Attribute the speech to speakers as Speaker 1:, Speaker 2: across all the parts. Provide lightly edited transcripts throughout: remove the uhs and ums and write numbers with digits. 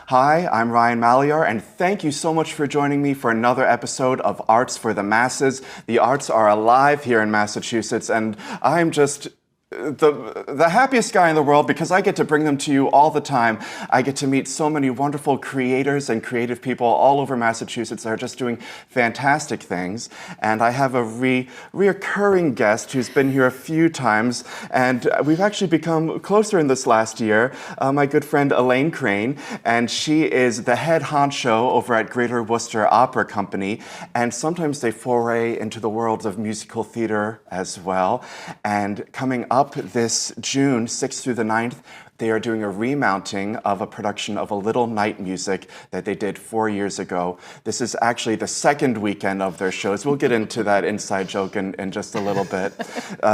Speaker 1: Hi, I'm Ryan Maliar, and thank you so much for joining me for another episode of Arts for the Masses. The arts are alive here in Massachusetts, and I'm just the happiest guy in the world because I get to bring them to you all the time. I get to meet so many wonderful creators and creative people all over Massachusetts that are just doing fantastic things. And I have a reoccurring guest who's been here a few times, and we've actually become closer in this last year. My good friend Elaine Crane, and she is the head honcho over at Greater Worcester Opera Company, and sometimes they foray into the world of musical theater as well. And coming up this June 6th through the 9th, they are doing a remounting of a production of A Little Night Music that they did 4 years ago. This is actually the second weekend of their shows. We'll get into that inside joke in just a little bit.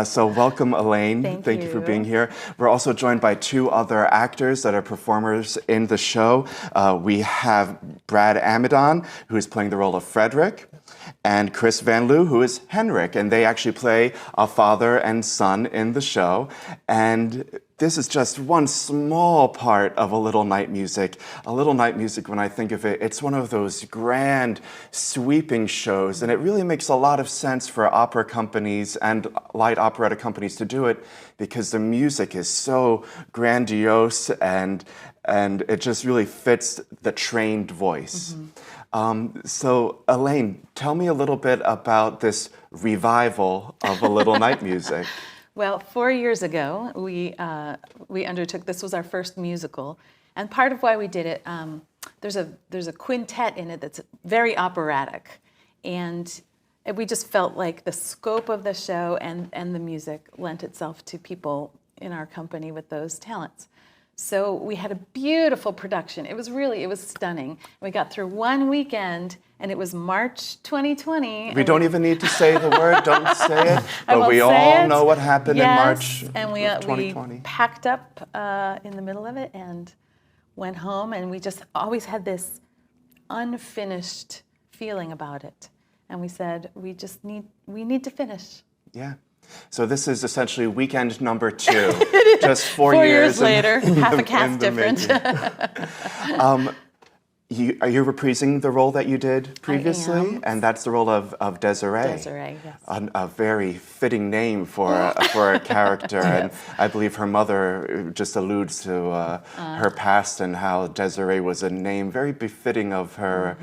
Speaker 1: So welcome, Elaine. Thank you for being here. We're also joined by two other actors that are performers in the show. We have Brad Amidon, who is playing the role of Frederick, and Chris Van Loo, who is Henrik, and they actually play a father and son in the show. And this is just one small part of A Little Night Music. A Little Night Music, when I think of it, it's one of those grand, sweeping shows, and it really makes a lot of sense for opera companies and light operetta companies to do it because the music is so grandiose and it just really fits the trained voice. So, Elaine, tell me a little bit about this revival of A Little Night Music.
Speaker 2: Well, 4 years ago, we undertook, this was our first musical, and part of why we did it, there's a quintet in it that's very operatic, and we just felt like the scope of the show and the music lent itself to people in our company with those talents. So we had a beautiful production. It was stunning. We got through one weekend, and it was March 2020.
Speaker 1: We don't even need to say the word, don't say it, but we all know what happened in March
Speaker 2: and we
Speaker 1: 2020.
Speaker 2: Packed up in the middle of it and went home, and we just always had this unfinished feeling about it. And we said, we need to finish.
Speaker 1: Yeah. So this is essentially weekend number 2, just 4
Speaker 2: years later, half a cast difference.
Speaker 1: Are you reprising the role that you did previously?
Speaker 2: I am.
Speaker 1: And that's the role of Desiree.
Speaker 2: Desiree, yes.
Speaker 1: A very fitting name for a character.
Speaker 2: Yes.
Speaker 1: And I believe her mother just alludes to her past and how Desiree was a name very befitting of her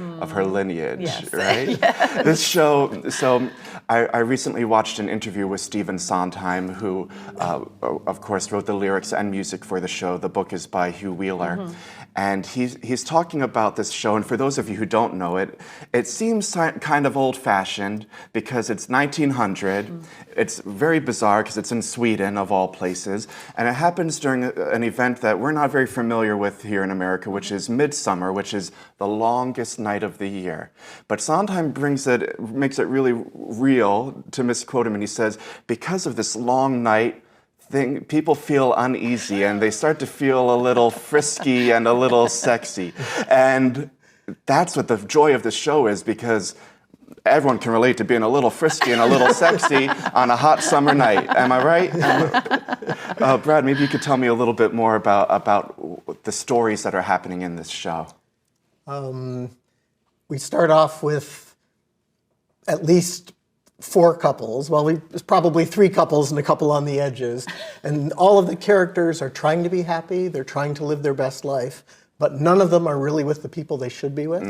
Speaker 1: lineage,
Speaker 2: yes.
Speaker 1: right?
Speaker 2: Yes.
Speaker 1: This show, so I recently watched an interview with Stephen Sondheim, who of course wrote the lyrics and music for the show. The book is by Hugh Wheeler. And he's talking about this show, and for those of you who don't know it, it seems kind of old-fashioned because it's 1900. It's very bizarre because it's in Sweden, of all places, and it happens during an event that we're not very familiar with here in America, which is Midsummer, which is the longest night of the year. But Sondheim makes it really real, to misquote him, and he says, because of this long night, people feel uneasy and they start to feel a little frisky and a little sexy. And that's what the joy of the show is, because everyone can relate to being a little frisky and a little sexy on a hot summer night. Am I right? Brad, maybe you could tell me a little bit more about the stories that are happening in this show.
Speaker 3: We start off with at least 4 couples. Well, there's probably 3 couples and a couple on the edges. And all of the characters are trying to be happy. They're trying to live their best life. But none of them are really with the people they should be with.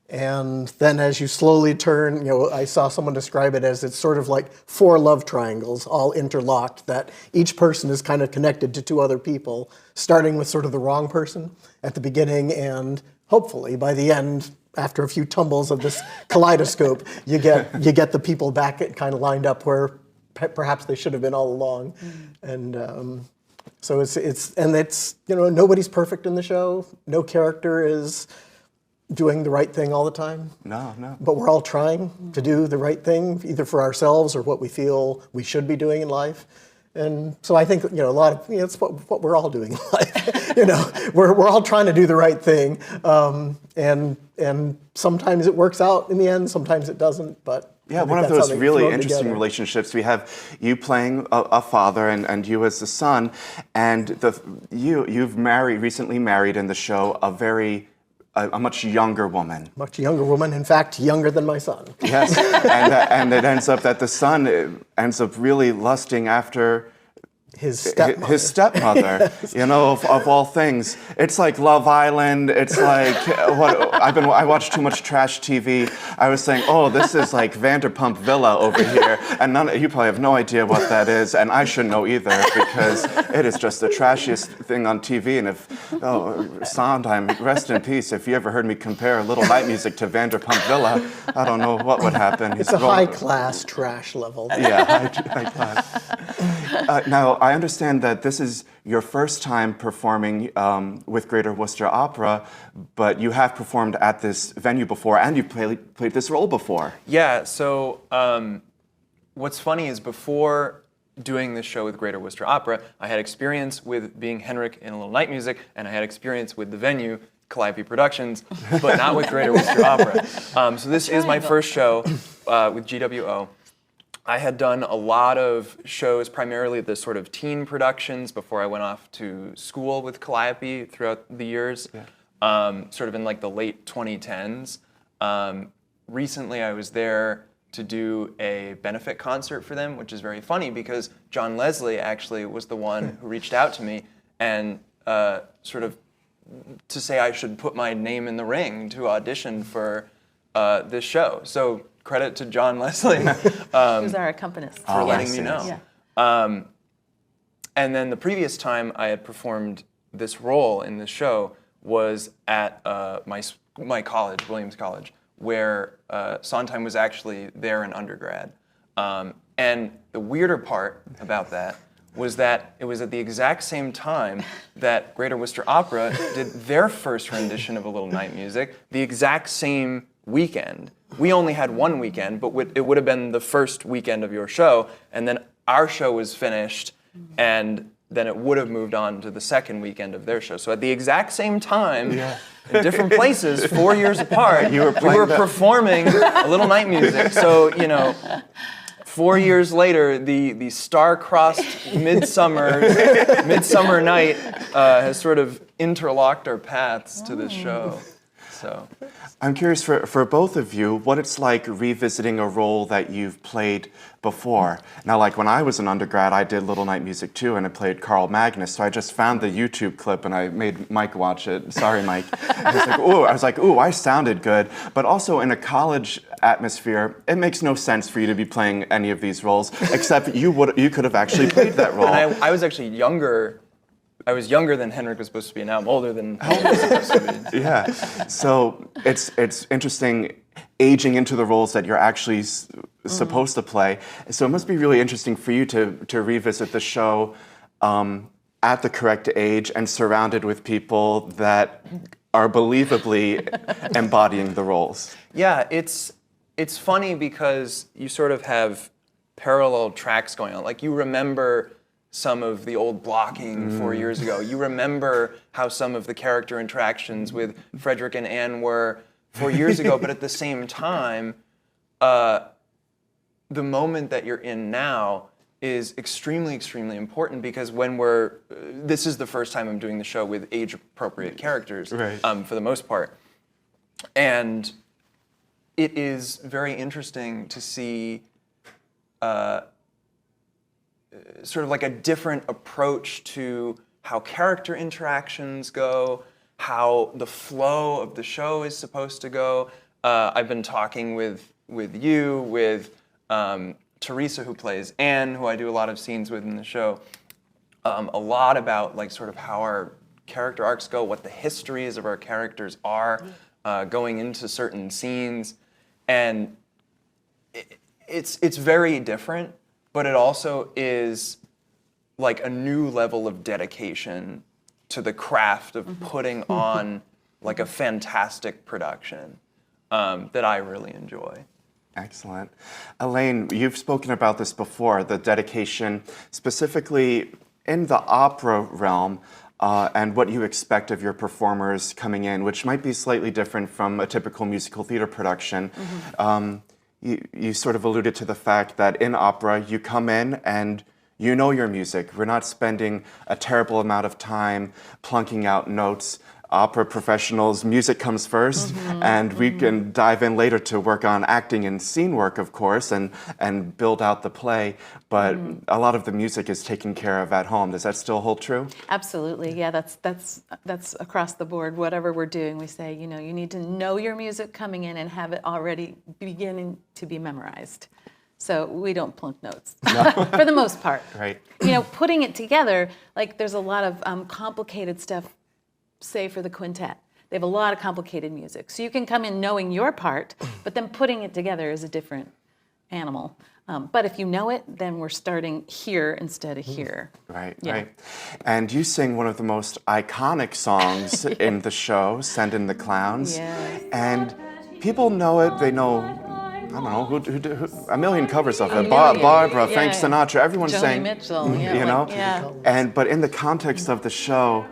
Speaker 3: And then as you slowly turn, I saw someone describe it as it's sort of like 4 love triangles all interlocked, that each person is kind of connected to 2 other people, starting with sort of the wrong person at the beginning, and hopefully by the end, after a few tumbles of this kaleidoscope, you get the people back kind of lined up where perhaps they should have been all along. And so it's nobody's perfect in the show. No character is doing the right thing all the time.
Speaker 1: No.
Speaker 3: But we're all trying to do the right thing, either for ourselves or what we feel we should be doing in life. And so I think, a lot of, it's what we're all doing in life. We're all trying to do the right thing. And sometimes it works out in the end, sometimes it doesn't, but
Speaker 1: yeah,
Speaker 3: I think
Speaker 1: one of
Speaker 3: that's how
Speaker 1: those
Speaker 3: they
Speaker 1: really
Speaker 3: flow
Speaker 1: interesting
Speaker 3: together.
Speaker 1: relationships. We have you playing a father and you as the son, and you've recently married in the show a much younger woman.
Speaker 3: Much younger woman, in fact, younger than my son.
Speaker 1: Yes, and it ends up that the son ends up really lusting after
Speaker 3: His stepmother.
Speaker 1: his stepmother, of all things. It's like Love Island. It's like I watch too much trash TV. I was saying, oh, this is like Vanderpump Villa over here, and you probably have no idea what that is, and I shouldn't know either because it is just the trashiest thing on TV. And Sondheim, rest in peace. If you ever heard me compare Little Night Music to Vanderpump Villa, I don't know what would happen.
Speaker 3: It's a high-class trash level.
Speaker 1: Yeah, high class. Now, I understand that this is your first time performing with Greater Worcester Opera, but you have performed at this venue before, and you've played this role before.
Speaker 4: Yeah, so what's funny is before doing this show with Greater Worcester Opera, I had experience with being Henrik in A Little Night Music, and I had experience with the venue, Calliope Productions, but not with Greater Worcester Opera. So this is my first show with GWO. I had done a lot of shows, primarily the sort of teen productions, before I went off to school with Calliope throughout the years, sort of in like the late 2010s. Recently, I was there to do a benefit concert for them, which is very funny because John Leslie actually was the one who reached out to me and sort of to say I should put my name in the ring to audition for this show. So credit to John Leslie.
Speaker 2: Who's our accompanist.
Speaker 4: For letting me know.
Speaker 2: Yeah.
Speaker 4: And then the previous time I had performed this role in this show was at my college, Williams College, where Sondheim was actually there in undergrad. And the weirder part about that was that it was at the exact same time that Greater Worcester Opera did their first rendition of A Little Night Music, the exact same weekend. We only had one weekend, but it would have been the first weekend of your show, and then our show was finished, and then it would have moved on to the second weekend of their show. So at the exact same time, in different places, 4 years apart, we were performing A Little Night Music. So, 4 years later, the star-crossed midsummer night has sort of interlocked our paths to this show. So
Speaker 1: I'm curious for both of you what it's like revisiting a role that you've played before. Now, like when I was an undergrad, I did Little Night Music too, and I played Carl Magnus. So I just found the YouTube clip and I made Mike watch it. Sorry, Mike. I was like, ooh, I sounded good. But also in a college atmosphere, it makes no sense for you to be playing any of these roles, except you could have actually played that role.
Speaker 4: And I was actually younger. I was younger than Henrik was supposed to be, and now I'm older than Henrik was supposed to be.
Speaker 1: Yeah, so it's interesting aging into the roles that you're actually supposed to play. So it must be really interesting for you to revisit the show at the correct age and surrounded with people that are believably embodying the roles.
Speaker 4: Yeah, it's funny because you sort of have parallel tracks going on. Like you remember some of the old blocking 4 years ago. You remember how some of the character interactions with Frederick and Anne were 4 years ago, but at the same time, the moment that you're in now is extremely, extremely important because when this is the first time I'm doing the show with age-appropriate characters,
Speaker 1: right.
Speaker 4: For the most part. And it is very interesting to see sort of like a different approach to how character interactions go, how the flow of the show is supposed to go. I've been talking with you, with Teresa, who plays Anne, who I do a lot of scenes with in the show, a lot about like sort of how our character arcs go, what the histories of our characters are going into certain scenes, and it's very different. But it also is like a new level of dedication to the craft of putting on like a fantastic production that I really enjoy.
Speaker 1: Excellent. Elaine, you've spoken about this before, the dedication, specifically in the opera realm, and what you expect of your performers coming in, which might be slightly different from a typical musical theater production. You sort of alluded to the fact that in opera, you come in and you know your music. We're not spending a terrible amount of time plunking out notes. Opera professionals, music comes first, and we can dive in later to work on acting and scene work, of course, and build out the play. But a lot of the music is taken care of at home. Does that still hold true?
Speaker 2: Absolutely, yeah. That's across the board. Whatever we're doing, we say, you need to know your music coming in and have it already beginning to be memorized. So we don't plunk notes for the most part.
Speaker 1: Right.
Speaker 2: Putting it together, like there's a lot of complicated stuff. Say for the quintet, they have a lot of complicated music. So you can come in knowing your part, but then putting it together is a different animal. But if you know it, then we're starting here instead of here.
Speaker 1: Right,
Speaker 2: Yeah.
Speaker 1: right. And you sing one of the most iconic songs in the show, Send in the Clowns.
Speaker 2: Yes.
Speaker 1: And people know it, they know, I don't know, who a million covers of it.
Speaker 2: million.
Speaker 1: Barbara,
Speaker 2: Yeah.
Speaker 1: Frank Sinatra, everyone's
Speaker 2: Joni
Speaker 1: saying,
Speaker 2: Mitchell, yeah,
Speaker 1: you know?
Speaker 2: yeah.
Speaker 1: But in the context of the show,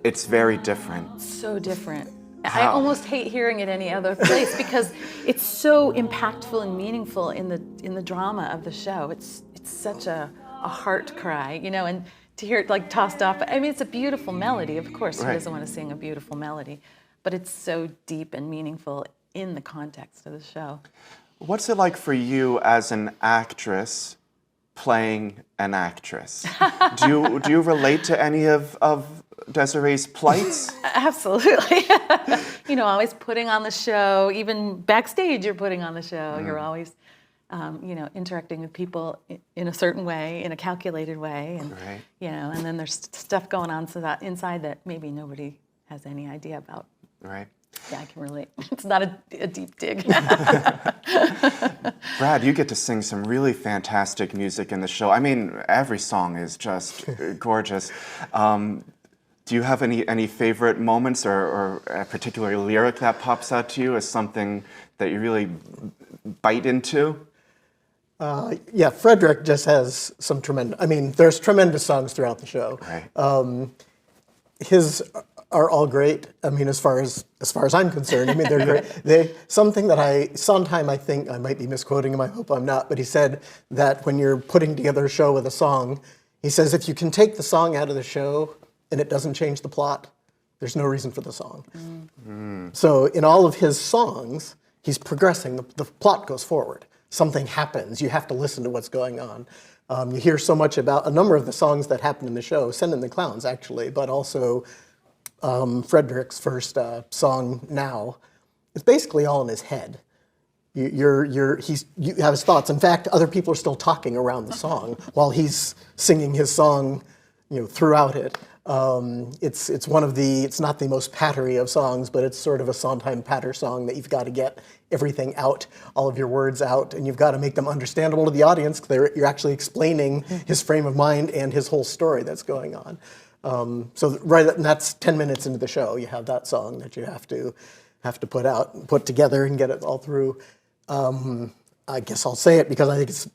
Speaker 1: it's very different.
Speaker 2: So different. I
Speaker 1: How?
Speaker 2: almost hate hearing it any other place because it's so impactful and meaningful in the drama of the show. It's such a heart cry, and to hear it like tossed off. I mean, it's a beautiful melody. Of course, who
Speaker 1: Right.
Speaker 2: doesn't want to sing a beautiful melody? But it's so deep and meaningful in the context of the show.
Speaker 1: What's it like for you as an actress playing an actress? Do you relate to any of Desiree's plights?
Speaker 2: Absolutely. Always putting on the show, even backstage you're putting on the show. You're always, interacting with people in a certain way, in a calculated way. And,
Speaker 1: Right.
Speaker 2: and then there's stuff going on inside that maybe nobody has any idea about.
Speaker 1: Right.
Speaker 2: Yeah, I can relate. It's not a deep dig.
Speaker 1: Brad, you get to sing some really fantastic music in the show. I mean, every song is just gorgeous. Do you have any favorite moments or a particular lyric that pops out to you as something that you really bite into?
Speaker 3: Yeah, Frederick just has some tremendous. I mean, there's tremendous songs throughout the show.
Speaker 1: Right.
Speaker 3: His are all great. I mean, as far as I'm concerned, I mean, they're great. Sondheim, I think I might be misquoting him. I hope I'm not. But he said that when you're putting together a show with a song, he says if you can take the song out of the show and it doesn't change the plot, there's no reason for the song. So in all of his songs, he's progressing. The plot goes forward. Something happens. You have to listen to what's going on. You hear so much about a number of the songs that happen in the show, Send in the Clowns, actually, but also Frederick's first song, Now. It's basically all in his head. You have his thoughts. In fact, other people are still talking around the song while he's singing his song, throughout it. It's not the most pattery of songs, but it's sort of a Sondheim patter song that you've got to get everything out, all of your words out, and you've got to make them understandable to the audience because you're actually explaining his frame of mind and his whole story that's going on. And that's 10 minutes into the show. You have that song that you have to put together and get it all through. I guess I'll say it because I think it's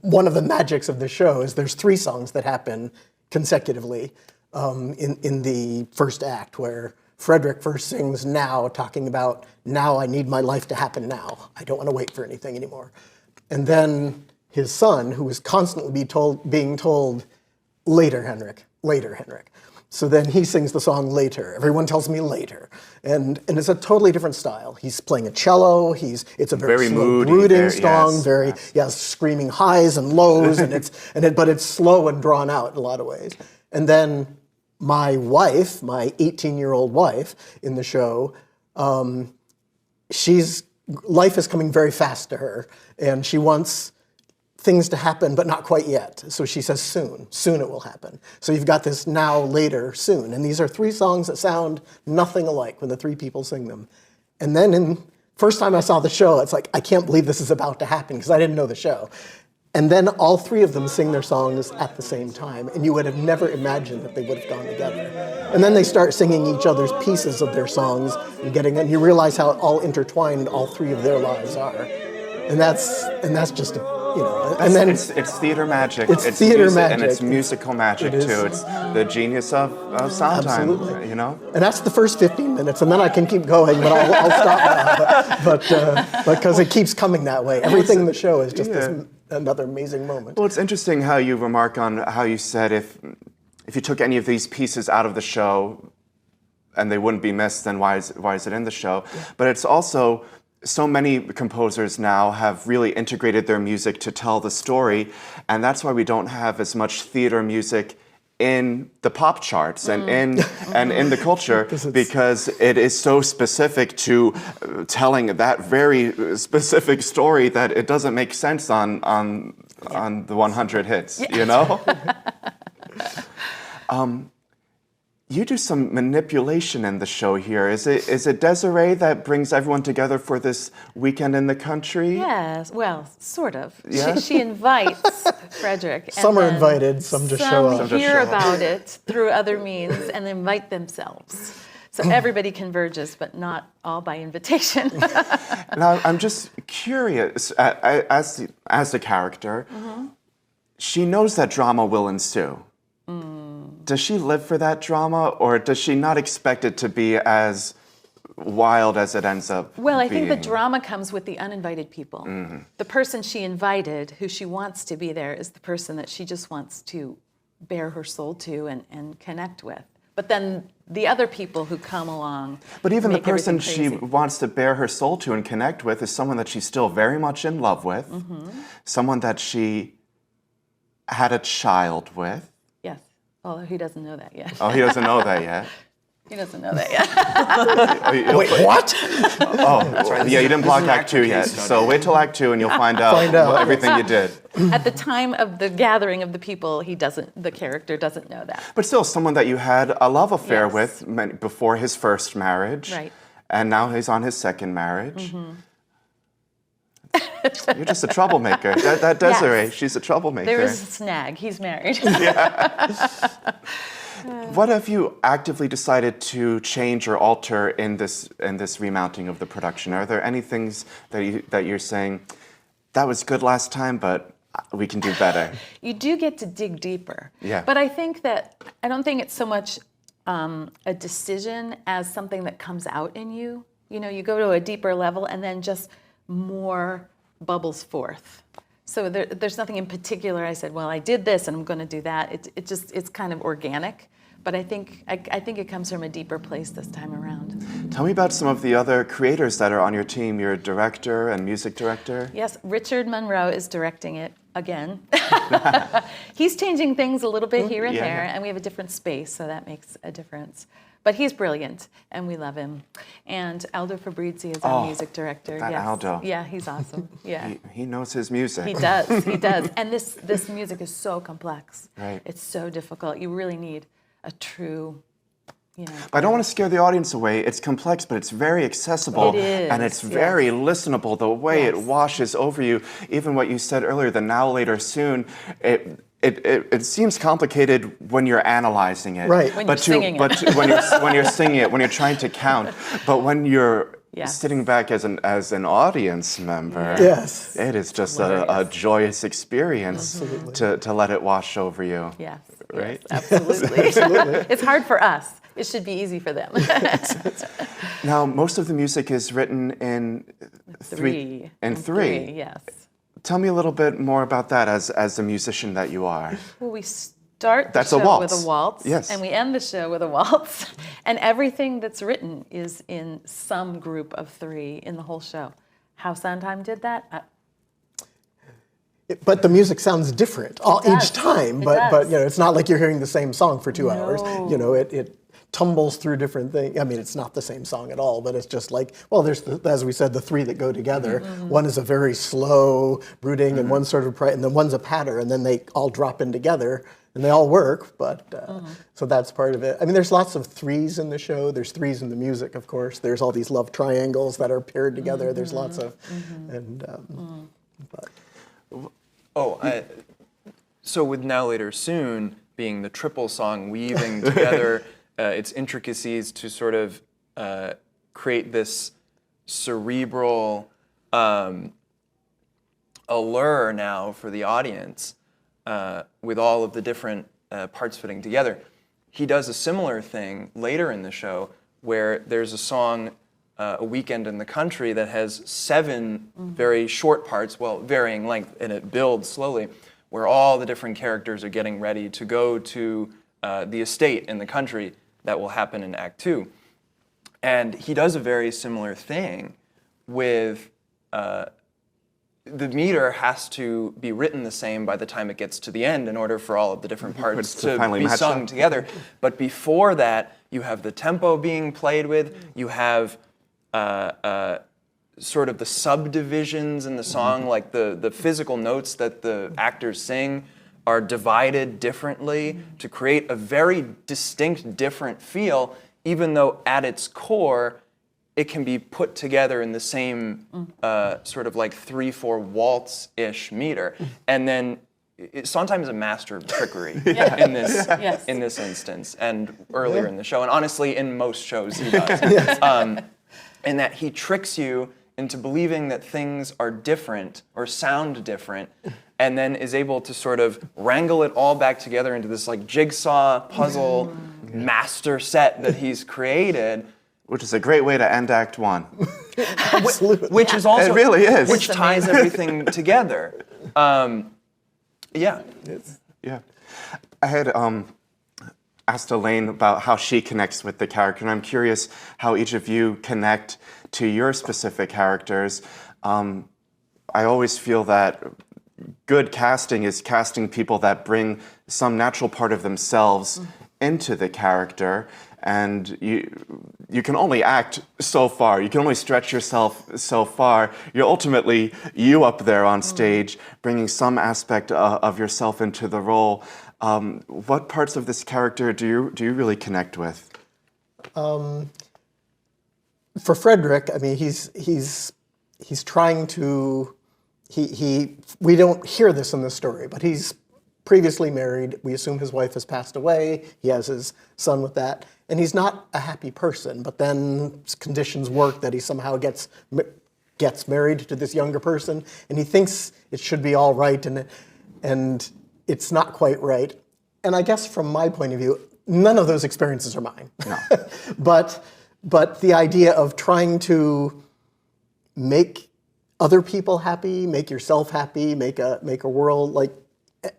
Speaker 3: one of the magics of the show is there's 3 songs that happen consecutively in the first act, where Frederick first sings Now, talking about now I need my life to happen now. I don't want to wait for anything anymore. And then his son, who is constantly being told, later, Henrik, later, Henrik. So then he sings the song Later. Everyone tells me later. And it's a totally different style. He's playing a cello. It's a very slow,
Speaker 1: moody,
Speaker 3: brooding song,
Speaker 1: yes.
Speaker 3: Screaming highs and lows, but it's slow and drawn out in a lot of ways. And then my wife, my 18-year-old wife in the show, life is coming very fast to her, and she wants things to happen, but not quite yet. So she says soon it will happen. So you've got this now, later, soon. And these are 3 songs that sound nothing alike when the 3 people sing them. And then first time I saw the show, it's like, I can't believe this is about to happen because I didn't know the show. And then all 3 of them sing their songs at the same time, and you would have never imagined that they would have gone together. And then they start singing each other's pieces of their songs, and you realize how all intertwined all 3 of their lives are. and that's just and then
Speaker 1: It's theater magic.
Speaker 3: It's theater magic.
Speaker 1: And it's musical magic,
Speaker 3: It is.
Speaker 1: too. It's the genius of Sondheim,
Speaker 3: Absolutely.
Speaker 1: you know?
Speaker 3: And that's the first 15 minutes, and then I can keep going, but I'll stop now. But because it keeps coming that way. Everything in the show is just another amazing moment.
Speaker 1: Well, it's interesting how you remark on how you said if you took any of these pieces out of the show and they wouldn't be missed, then why is it in the show? Yeah. But it's also, so many composers now have really integrated their music to tell the story, and that's why we don't have as much theater music in the pop charts and in the culture, because it is so specific to telling that very specific story that it doesn't make sense on the 100 hits, you know? You do some manipulation in the show here. Is it Desiree that brings everyone together for this weekend in the country?
Speaker 2: Yes, well, sort of.
Speaker 1: Yeah?
Speaker 2: She invites Frederick.
Speaker 3: Some are invited, some just show up.
Speaker 2: Some hear about it through other means and invite themselves. So everybody converges, but not all by invitation.
Speaker 1: Now, I'm just curious, as the character, she knows that drama will ensue. Does she live for that drama, or does she not expect it to be as wild as it ends up
Speaker 2: Well, I
Speaker 1: being?
Speaker 2: think the drama comes with the uninvited people. The person she invited, who she wants to be there, is the person that she just wants to bare her soul to and connect with. But then the other people who come along.
Speaker 1: But even the
Speaker 2: make everything
Speaker 1: person she
Speaker 2: crazy.
Speaker 1: wants to bare her soul to and connect with is someone that she's still very much in love with, someone that she had a child with.
Speaker 2: Yes. Oh, he doesn't know that yet.
Speaker 1: Oh, he doesn't know that yet.
Speaker 2: He doesn't know that yet.
Speaker 3: Wait, what?
Speaker 1: Oh, that's right. Yeah, you didn't block Act 2 yet. So wait till Act 2 and you'll find out, everything you did.
Speaker 2: At the time of the gathering of the people, the character doesn't know that.
Speaker 1: But still, someone that you had a love affair
Speaker 2: Yes.
Speaker 1: with before his first marriage.
Speaker 2: Right.
Speaker 1: And now he's on his second marriage. You're just a troublemaker. That Desiree,
Speaker 2: Yes.
Speaker 1: she's a troublemaker.
Speaker 2: There is a snag. He's married.
Speaker 1: What have you actively decided to change or alter in this remounting of the production? Are there any things that you're saying, that was good last time, but we can do better?
Speaker 2: You do get to dig deeper.
Speaker 1: Yeah.
Speaker 2: But I don't think it's so much a decision as something that comes out in you. You know, you go to a deeper level and then just more bubbles forth. So there's nothing in particular I said, well, I did this and I'm going to do that. It's kind of organic. But I think it comes from a deeper place this time around.
Speaker 1: Tell me about some of the other creators that are on your team, your director and music director.
Speaker 2: Yes, Richard Monroe is directing it again. He's changing things a little bit here and there, and we have a different space, so that makes a difference. But he's brilliant, and we love him. And Aldo Fabrizi is our music director.
Speaker 1: That
Speaker 2: yes.
Speaker 1: Aldo.
Speaker 2: Yeah, he's awesome. Yeah.
Speaker 1: He knows his music.
Speaker 2: He does, he does. And this music is so complex.
Speaker 1: Right.
Speaker 2: It's so difficult. You really need a true,
Speaker 1: I don't want to scare the audience away. It's complex, but it's very accessible.
Speaker 2: It is,
Speaker 1: And it's very listenable, the way it washes over you. Even what you said earlier, the now, later, soon, it seems complicated when you're analyzing it.
Speaker 3: Right.
Speaker 2: When you're singing it.
Speaker 1: But when you're singing it, when you're trying to count. But when you're sitting back as an audience member,
Speaker 3: Yes.
Speaker 1: it is just a joyous experience to let it wash over you.
Speaker 2: Yes,
Speaker 1: Right?
Speaker 2: yes, absolutely. It's hard for us. It should be easy for them.
Speaker 1: Now, most of the music is written in
Speaker 2: Three.
Speaker 1: In three.
Speaker 2: Yes.
Speaker 1: Tell me a little bit more about that as the musician that you are.
Speaker 2: Well, we start the
Speaker 1: That's a
Speaker 2: show
Speaker 1: waltz.
Speaker 2: with a waltz,
Speaker 1: Yes.
Speaker 2: and we end the show with a waltz, and everything that's written is in some group of three in the whole show. How Sondheim did that?
Speaker 3: But the music sounds different
Speaker 2: does.
Speaker 3: each time.
Speaker 2: It
Speaker 3: But
Speaker 2: does.
Speaker 3: it's not like you're hearing the same song for 2 hours.
Speaker 2: No.
Speaker 3: It tumbles through different things. I mean, it's not the same song at all, but it's just like, well, there's, as we said, the three that go together. One is a very slow, brooding, and one's sort of, and then one's a patter, and then they all drop in together, and they all work, but, so that's part of it. I mean, there's lots of threes in the show. There's threes in the music, of course. There's all these love triangles that are paired together. There's lots of, but.
Speaker 4: So with Now, Later, Soon being the triple song weaving together its intricacies to sort of create this cerebral allure now for the audience with all of the different parts fitting together. He does a similar thing later in the show where there's a song, A Weekend in the Country, that has 7 very short parts, well, varying length, and it builds slowly, where all the different characters are getting ready to go to the estate in the country that will happen in Act 2. And he does a very similar thing with the meter has to be written the same by the time it gets to the end in order for all of the different parts to be sung together. But before that, you have the tempo being played with, you have sort of the subdivisions in the song, like the physical notes that the actors sing are divided differently to create a very distinct, different feel, even though at its core, it can be put together in the same sort of like 3/4 waltz-ish meter. And then Sondheim is a master of trickery in this instance, and earlier in the show, and honestly, in most shows he does. In that he tricks you into believing that things are different or sound different, and then is able to sort of wrangle it all back together into this like jigsaw puzzle master set that he's created.
Speaker 1: Which is a great way to end Act 1.
Speaker 3: Absolutely.
Speaker 4: Which is also,
Speaker 1: it really is.
Speaker 4: which ties everything together. Yeah.
Speaker 1: Yeah. I had asked Elaine about how she connects with the character, and I'm curious how each of you connect to your specific characters. I always feel that good casting is casting people that bring some natural part of themselves into the character, and you can only act so far. You can only stretch yourself so far. You're ultimately you up there on stage, bringing some aspect of yourself into the role. What parts of this character do you really connect with?
Speaker 3: For Frederick, I mean, he's trying to. We don't hear this in the story, but he's previously married. We assume his wife has passed away. He has his son with that. And he's not a happy person, but then conditions work that he somehow gets married to this younger person, and he thinks it should be all right, and it's not quite right. And I guess from my point of view, none of those experiences are mine.
Speaker 1: No.
Speaker 3: But the idea of trying to make other people happy, make yourself happy, make a world like,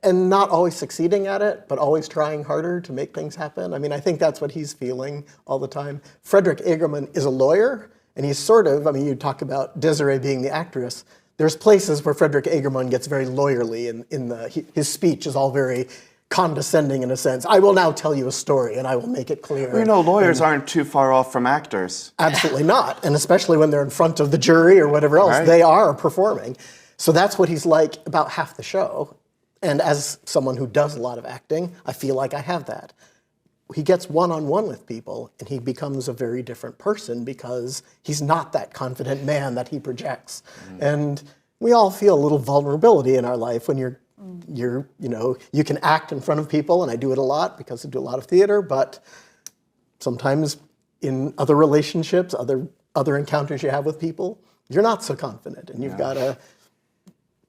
Speaker 3: and not always succeeding at it, but always trying harder to make things happen. I mean, I think that's what he's feeling all the time. Frederick Egerman is a lawyer, and he's sort of, I mean, you talk about Desiree being the actress. There's places where Frederick Egerman gets very lawyerly, his speech is all very condescending in a sense. I will now tell you a story, and I will make it clear.
Speaker 1: You know, lawyers aren't too far off from actors.
Speaker 3: Absolutely not, and especially when they're in front of the jury or whatever else,
Speaker 1: Right.
Speaker 3: they are performing. So that's what he's like about half the show. And as someone who does a lot of acting, I feel like I have that. He gets one-on-one with people, and he becomes a very different person because he's not that confident man that he projects. And we all feel a little vulnerability in our life when you can act in front of people, and I do it a lot because I do a lot of theater, but sometimes in other relationships, other encounters you have with people, you're not so confident, and you've got to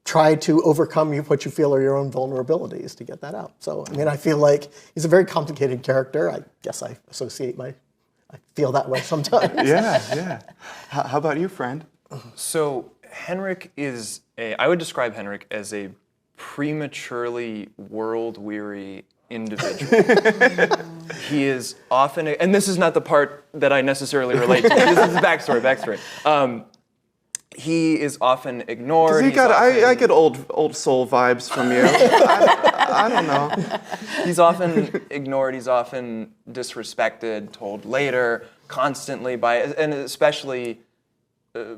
Speaker 3: try to overcome what you feel are your own vulnerabilities to get that out. So, I mean, I feel like he's a very complicated character. I guess I feel that way sometimes.
Speaker 1: Yeah. How about you, friend?
Speaker 4: So Henrik I would describe Henrik as a prematurely world-weary individual. He is often, and this is not the part that I necessarily relate to. This is the backstory. He is often ignored.
Speaker 1: I get old soul vibes from you. I don't know.
Speaker 4: He's often ignored. He's often disrespected, told later, constantly and especially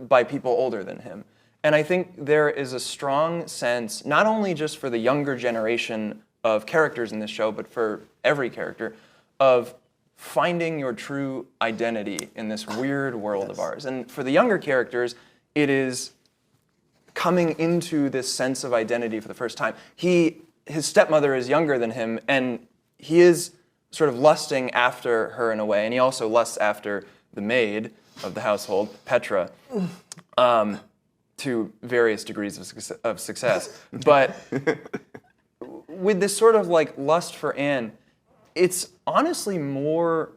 Speaker 4: by people older than him. And I think there is a strong sense, not only just for the younger generation of characters in this show, but for every character, of finding your true identity in this weird world of ours. And for the younger characters, it is coming into this sense of identity for the first time. His stepmother is younger than him, and he is sort of lusting after her in a way, and he also lusts after the maid of the household, Petra. to various degrees of success. But with this sort of like lust for Anne, it's honestly more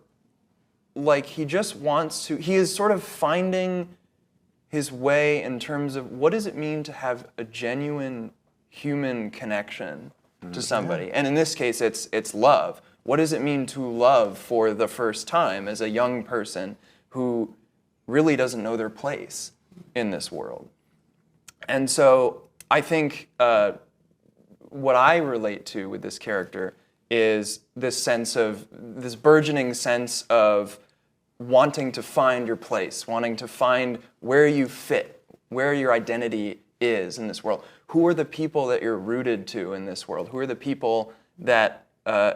Speaker 4: like he just wants to, he is sort of finding his way in terms of what does it mean to have a genuine human connection to somebody. And in this case, it's love. What does it mean to love for the first time as a young person who really doesn't know their place in this world? And so I think what I relate to with this character is this burgeoning sense of wanting to find your place, wanting to find where you fit, where your identity is in this world. Who are the people that you're rooted to in this world? Who are the people that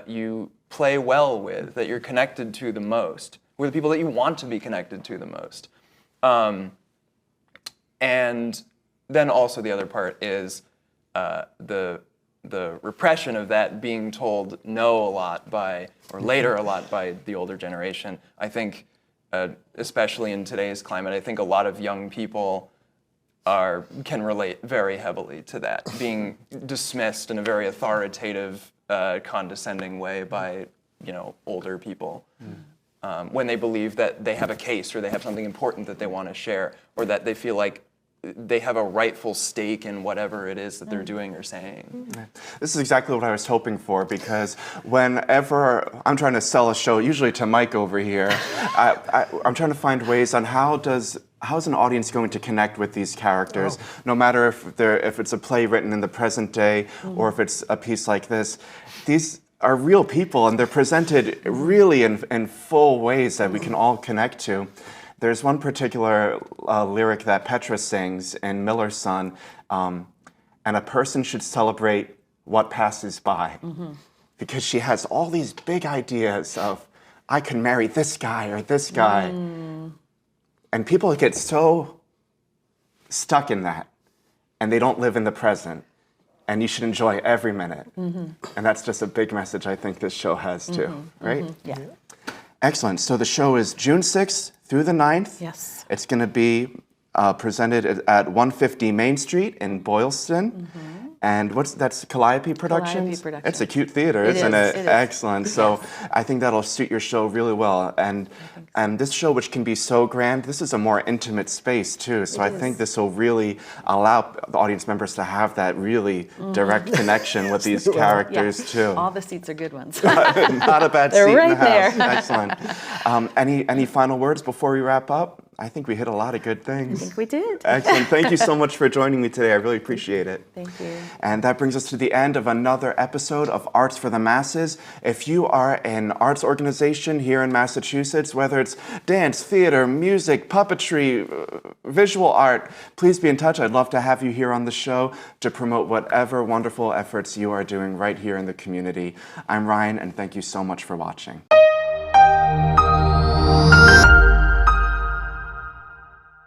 Speaker 4: you play well with, that you're connected to the most? Who are the people that you want to be connected to the most? And then also the other part is the repression of that being told no a lot by, or later a lot by the older generation. I think, especially in today's climate, I think a lot of young people can relate very heavily to that, being dismissed in a very authoritative, condescending way by, older people. When they believe that they have a case or they have something important that they want to share, or that they feel like they have a rightful stake in whatever it is that they're doing or saying.
Speaker 1: This is exactly what I was hoping for, because whenever I'm trying to sell a show, usually to Mike over here, I'm trying to find ways on how is an audience going to connect with these characters, no matter if it's a play written in the present day or if it's a piece like this. These are real people, and they're presented really in full ways that we can all connect to. There's one particular lyric that Petra sings in Miller's Son, and a person should celebrate what passes by. Because she has all these big ideas of, I can marry this guy or this guy. And people get so stuck in that, and they don't live in the present. And you should enjoy every minute. And that's just a big message I think this show has too, right?
Speaker 2: Yeah.
Speaker 1: Excellent. So the show is June 6th through the 9th.
Speaker 2: Yes.
Speaker 1: It's going to be presented at 150 Main Street in Boylston. And that's Calliope Productions?
Speaker 2: Calliope Productions.
Speaker 1: It's a cute theater, isn't it?
Speaker 2: It is.
Speaker 1: Excellent. So I think that'll suit your show really well. And this show, which can be so grand, this is a more intimate space too. So I think this will really allow the audience members to have that really direct connection with these characters too.
Speaker 2: All the seats are good ones.
Speaker 1: Not a bad
Speaker 2: They're
Speaker 1: seat
Speaker 2: right
Speaker 1: in the house.
Speaker 2: there.
Speaker 1: Excellent. Any final words before we wrap up? I think we hit a lot of good things.
Speaker 2: I think we did.
Speaker 1: Excellent. Thank you so much for joining me today. I really appreciate it.
Speaker 2: Thank you.
Speaker 1: And that brings us to the end of another episode of Arts for the Masses. If you are an arts organization here in Massachusetts, whether it's dance, theater, music, puppetry, visual art, please be in touch. I'd love to have you here on the show to promote whatever wonderful efforts you are doing right here in the community. I'm Ryan, and thank you so much for watching.